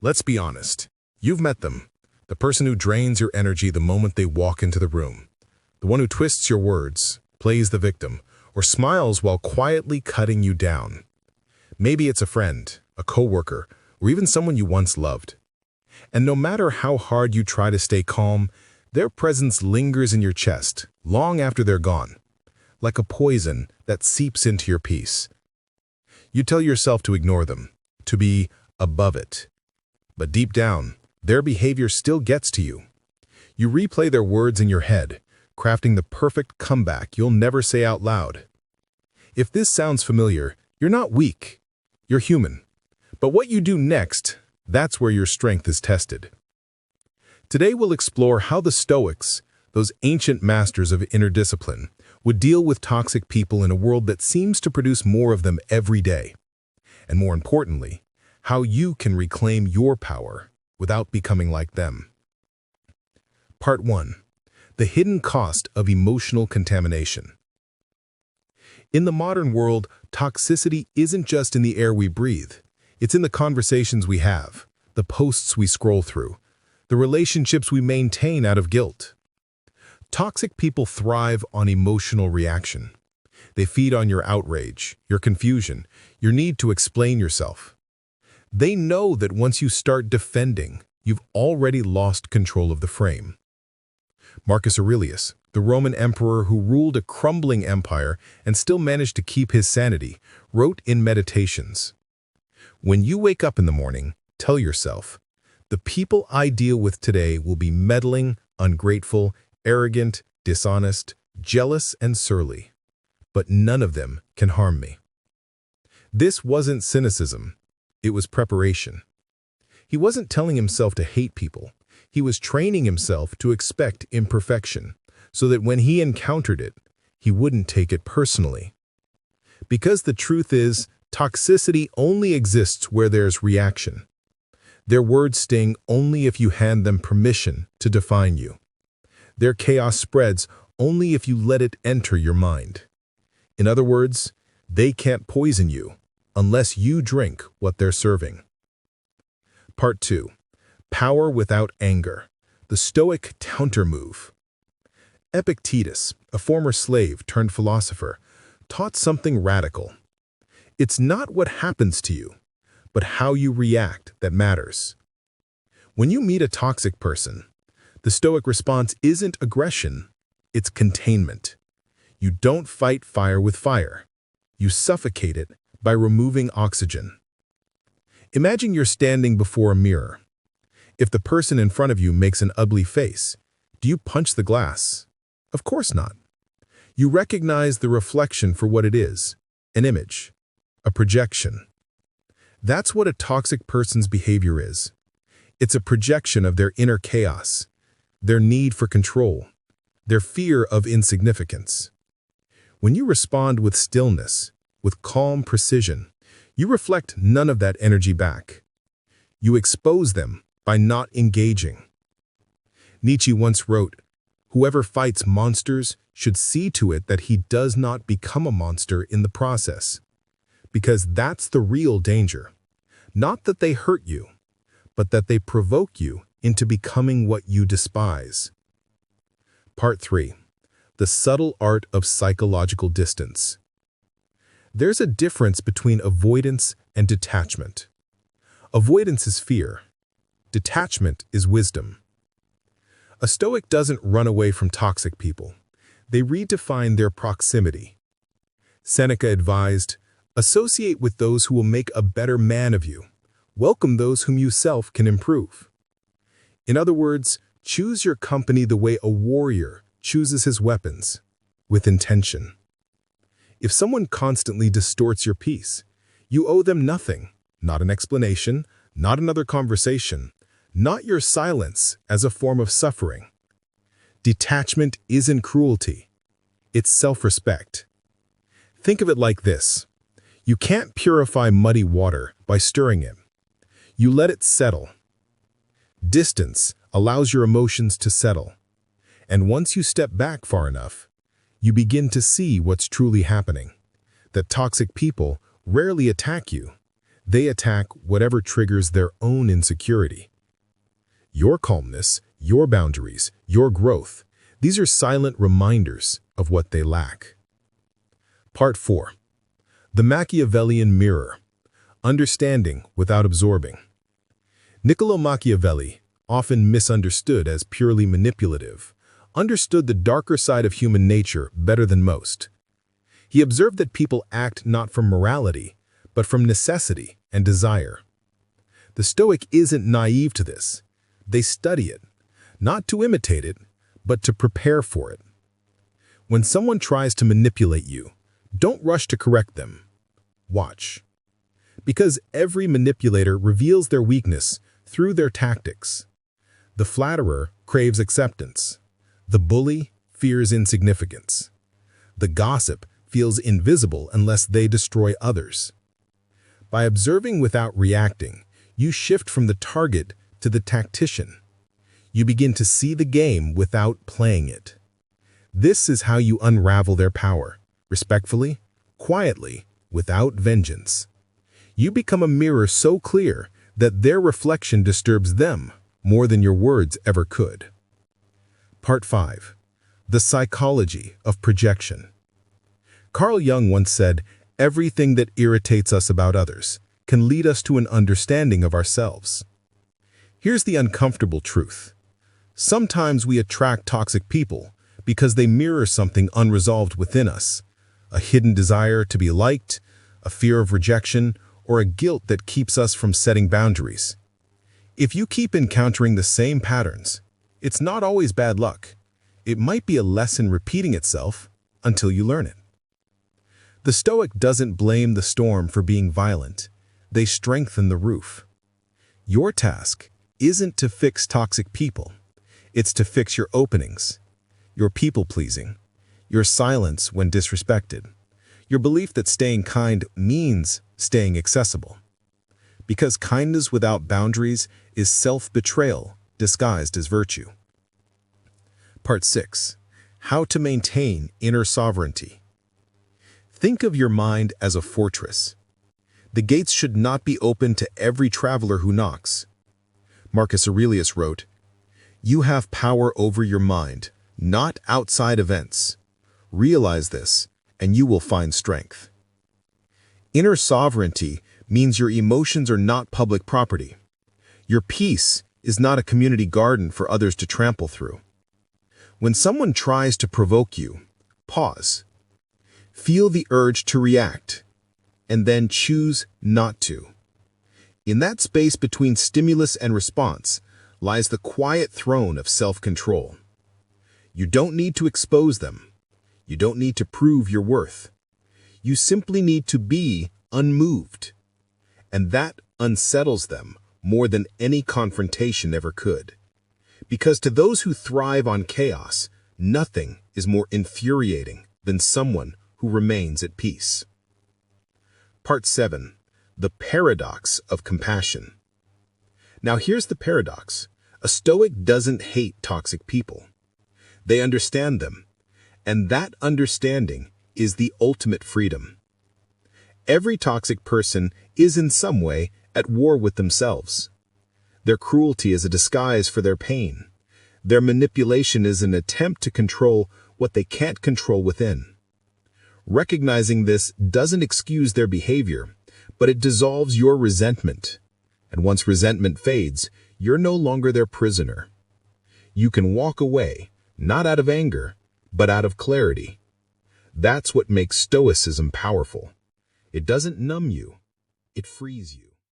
Let's be honest. You've met them. The person who drains your energy the moment they walk into the room. The one who twists your words, plays the victim, or smiles while quietly cutting you down. Maybe it's a friend, a coworker, or even someone you once loved. And no matter how hard you try to stay calm, their presence lingers in your chest long after they're gone, like a poison that seeps into your peace. You tell yourself to ignore them, to be above it. But deep down, their behavior still gets to you. You replay their words in your head, crafting the perfect comeback you'll never say out loud. If this sounds familiar, you're not weak. You're human. But what you do next, that's where your strength is tested. Today we'll explore how the Stoics, those ancient masters of inner discipline, would deal with toxic people in a world that seems to produce more of them every day. And more importantly, how you can reclaim your power without becoming like them. Part 1. The hidden cost of emotional contamination. In the modern world, toxicity isn't just in the air we breathe. It's in the conversations we have, the posts we scroll through, the relationships we maintain out of guilt. Toxic people thrive on emotional reaction. They feed on your outrage, your confusion, your need to explain yourself. They know that once you start defending, you've already lost control of the frame. Marcus Aurelius, the Roman emperor who ruled a crumbling empire and still managed to keep his sanity, wrote in Meditations, "When you wake up in the morning, tell yourself, the people I deal with today will be meddling, ungrateful, arrogant, dishonest, jealous, and surly, but none of them can harm me." This wasn't cynicism. It was preparation. He wasn't telling himself to hate people. He was training himself to expect imperfection, so that when he encountered it, he wouldn't take it personally. Because the truth is, toxicity only exists where there's reaction. Their words sting only if you hand them permission to define you. Their chaos spreads only if you let it enter your mind. In other words, they can't poison you unless you drink what they're serving. Part 2. Power without anger. The Stoic counter-move. Epictetus, a former slave turned philosopher, taught something radical. It's not what happens to you, but how you react that matters. When you meet a toxic person, the Stoic response isn't aggression, it's containment. You don't fight fire with fire. You suffocate it by removing oxygen. Imagine you're standing before a mirror. If the person in front of you makes an ugly face, do you punch the glass? Of course not. You recognize the reflection for what it is, an image, a projection. That's what a toxic person's behavior is. It's a projection of their inner chaos, their need for control, their fear of insignificance. When you respond with stillness, with calm precision, you reflect none of that energy back. You expose them by not engaging. Nietzsche once wrote, "Whoever fights monsters should see to it that he does not become a monster in the process." Because that's the real danger. Not that they hurt you, but that they provoke you into becoming what you despise. Part 3. The subtle art of psychological distance. There's a difference between avoidance and detachment. Avoidance is fear. Detachment is wisdom. A Stoic doesn't run away from toxic people. They redefine their proximity. Seneca advised, "Associate with those who will make a better man of you. Welcome those whom you self can improve." In other words, choose your company the way a warrior chooses his weapons, with intention. If someone constantly distorts your peace, you owe them nothing, not an explanation, not another conversation, not your silence as a form of suffering. Detachment isn't cruelty. It's self-respect. Think of it like this. You can't purify muddy water by stirring it. You let it settle. Distance allows your emotions to settle. And once you step back far enough, you begin to see what's truly happening. That toxic people rarely attack you. They attack whatever triggers their own insecurity. Your calmness, your boundaries, your growth, these are silent reminders of what they lack. Part 4. The Machiavellian Mirror. Understanding without absorbing. Niccolò Machiavelli, often misunderstood as purely manipulative, understood the darker side of human nature better than most. He observed that people act not from morality, but from necessity and desire. The Stoic isn't naive to this. They study it, not to imitate it, but to prepare for it. When someone tries to manipulate you, don't rush to correct them. Watch. Because every manipulator reveals their weakness through their tactics. The flatterer craves acceptance. The bully fears insignificance. The gossip feels invisible unless they destroy others. By observing without reacting, you shift from the target to the tactician. You begin to see the game without playing it. This is how you unravel their power, respectfully, quietly, without vengeance. You become a mirror so clear that their reflection disturbs them more than your words ever could. Part 5. The Psychology of Projection. Carl Jung once said, "Everything that irritates us about others can lead us to an understanding of ourselves." Here's the uncomfortable truth. Sometimes we attract toxic people because they mirror something unresolved within us, a hidden desire to be liked, a fear of rejection, or a guilt that keeps us from setting boundaries. If you keep encountering the same patterns, it's not always bad luck. It might be a lesson repeating itself until you learn it. The Stoic doesn't blame the storm for being violent. They strengthen the roof. Your task isn't to fix toxic people. It's to fix your openings, your people-pleasing, your silence when disrespected, your belief that staying kind means staying accessible. Because kindness without boundaries is self-betrayal disguised as virtue. Part 6. How to maintain inner sovereignty. Think of your mind as a fortress. The gates should not be open to every traveler who knocks. Marcus Aurelius wrote, "You have power over your mind, not outside events. Realize this, and you will find strength." Inner sovereignty means your emotions are not public property. Your peace is not a community garden for others to trample through. When someone tries to provoke you, pause. Feel the urge to react, and then choose not to. In that space between stimulus and response lies the quiet throne of self-control. You don't need to expose them. You don't need to prove your worth. You simply need to be unmoved. And that unsettles them more than any confrontation ever could. Because to those who thrive on chaos, nothing is more infuriating than someone who remains at peace. Part 7. The Paradox of Compassion. Now here's the paradox. A Stoic doesn't hate toxic people. They understand them, and that understanding is the ultimate freedom. Every toxic person is in some way at war with themselves. Their cruelty is a disguise for their pain. Their manipulation is an attempt to control what they can't control within. Recognizing this doesn't excuse their behavior, but it dissolves your resentment. And once resentment fades, you're no longer their prisoner. You can walk away, not out of anger, but out of clarity. That's what makes Stoicism powerful. It doesn't numb you, it frees you.